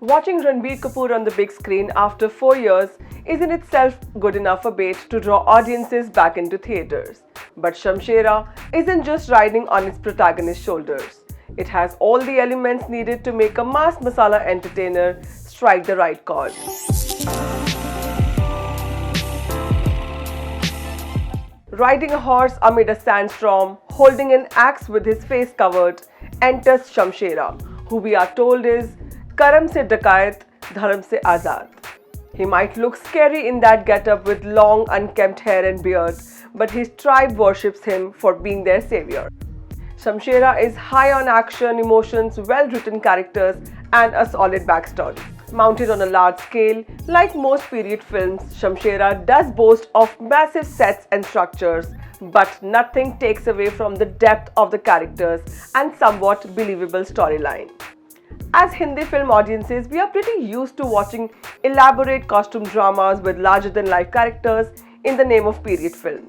Watching Ranbir Kapoor on the big screen after 4 years is in itself good enough a bait to draw audiences back into theatres. But Shamshera isn't just riding on its protagonist's shoulders. It has all the elements needed to make a mass masala entertainer strike the right chord. Riding a horse amid a sandstorm, holding an axe with his face covered, enters Shamshera, who we are told is Karam se dakayat, dharam se azad. He might look scary in that getup with long unkempt hair and beard, but his tribe worships him for being their savior. Shamshera is high on action, emotions, well-written characters, and a solid backstory. Mounted on a large scale, like most period films, Shamshera does boast of massive sets and structures, but nothing takes away from the depth of the characters and somewhat believable storyline. As Hindi film audiences, we are pretty used to watching elaborate costume dramas with larger-than-life characters in the name of period films.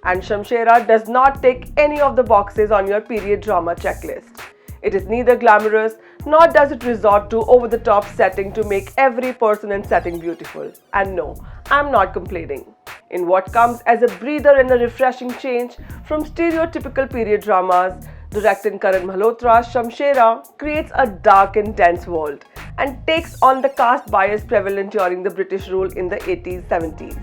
And Shamshera does not tick any of the boxes on your period drama checklist. It is neither glamorous nor does it resort to over-the-top setting to make every person and setting beautiful. And no, I'm not complaining. In what comes as a breather and a refreshing change from stereotypical period dramas, director Karan Malhotra's Shamshera creates a dark and dense world and takes on the caste bias prevalent during the British rule in the 80s-70s.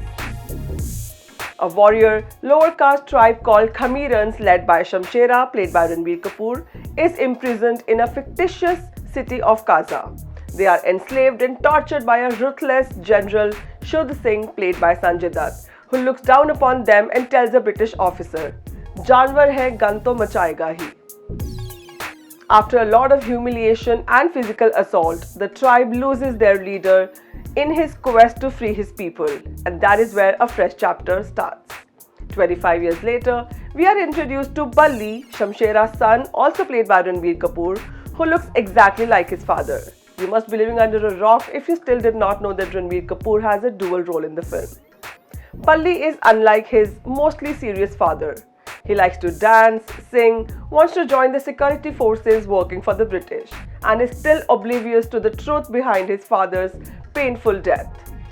A warrior, lower-caste tribe called Khameerans, led by Shamshera, played by Ranbir Kapoor, is imprisoned in a fictitious city of Kaza. They are enslaved and tortured by a ruthless general, Shuddh Singh, played by Sanjay Dutt, who looks down upon them and tells a British officer, "Jaanwar hai, gand to machayega hi." After a lot of humiliation and physical assault, the tribe loses their leader in his quest to free his people, and that is where a fresh chapter starts. 25 years later, we are introduced to Balli, Shamshera's son, also played by Ranbir Kapoor, who looks exactly like his father. You must be living under a rock if you still did not know that Ranbir Kapoor has a dual role in the film. Balli is unlike his mostly serious father. He likes to dance, sing, wants to join the security forces working for the British, and is still oblivious to the truth behind his father's painful death.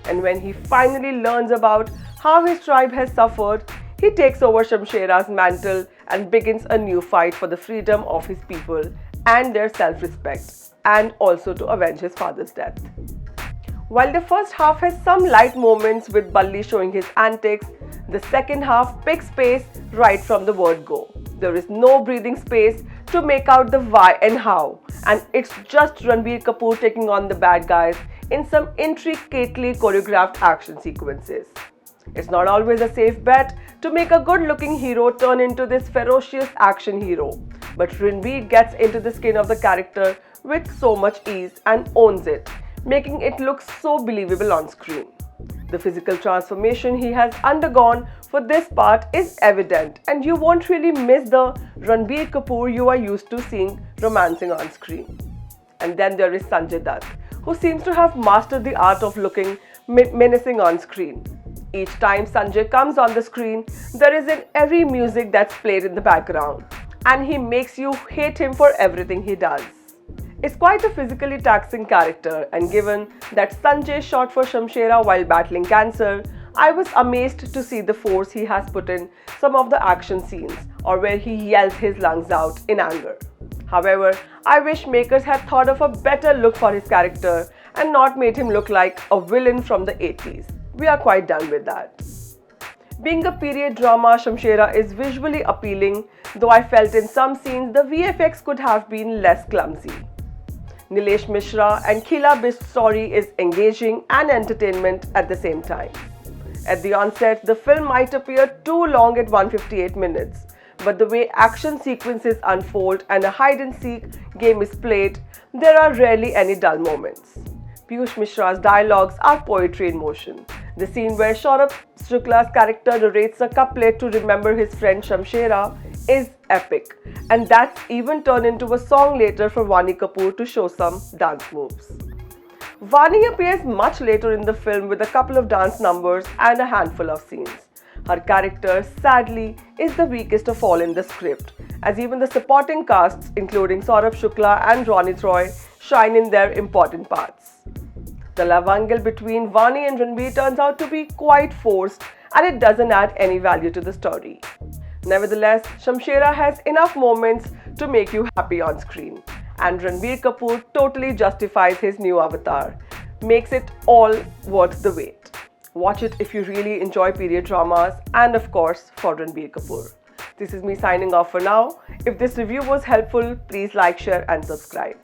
And when he finally learns about how his tribe has suffered, he takes over Shamshera's mantle and begins a new fight for the freedom of his people and their self-respect, and also to avenge his father's death. While the first half has some light moments with Balli showing his antics, the second half picks pace right from the word go. There is no breathing space to make out the why and how, and it's just Ranbir Kapoor taking on the bad guys in some intricately choreographed action sequences. It's not always a safe bet to make a good-looking hero turn into this ferocious action hero, but Ranbir gets into the skin of the character with so much ease and owns it, making it look so believable on screen. The physical transformation he has undergone for this part is evident, and you won't really miss the Ranbir Kapoor you are used to seeing romancing on screen. And then there is Sanjay Dutt, who seems to have mastered the art of looking menacing on screen. Each time Sanjay comes on the screen, there is an airy music that's played in the background, and he makes you hate him for everything he does. It's quite a physically taxing character, and given that Sanjay shot for Shamshera while battling cancer, I was amazed to see the force he has put in some of the action scenes, or where he yells his lungs out in anger. However, I wish makers had thought of a better look for his character and not made him look like a villain from the 80s. We are quite done with that. Being a period drama, Shamshera is visually appealing, though I felt in some scenes the VFX could have been less clumsy. Nilesh Mishra and Khila Bist's story is engaging and entertainment at the same time. At the onset, the film might appear too long at 158 minutes, but the way action sequences unfold and a hide-and-seek game is played, there are rarely any dull moments. Piyush Mishra's dialogues are poetry in motion. The scene where Saurabh Shukla's character narrates a couplet to remember his friend Shamshera is epic, and that's even turned into a song later for Vaani Kapoor to show some dance moves. Vaani appears much later in the film with a couple of dance numbers and a handful of scenes. Her character, sadly, is the weakest of all in the script, as even the supporting casts, including Saurabh Shukla and Ronit Roy, shine in their important parts. The love angle between Vaani and Ranbir turns out to be quite forced and it doesn't add any value to the story. Nevertheless, Shamshera has enough moments to make you happy on screen. And Ranbir Kapoor totally justifies his new avatar, makes it all worth the wait. Watch it if you really enjoy period dramas and of course for Ranbir Kapoor. This is me signing off for now. If this review was helpful, please like, share and subscribe.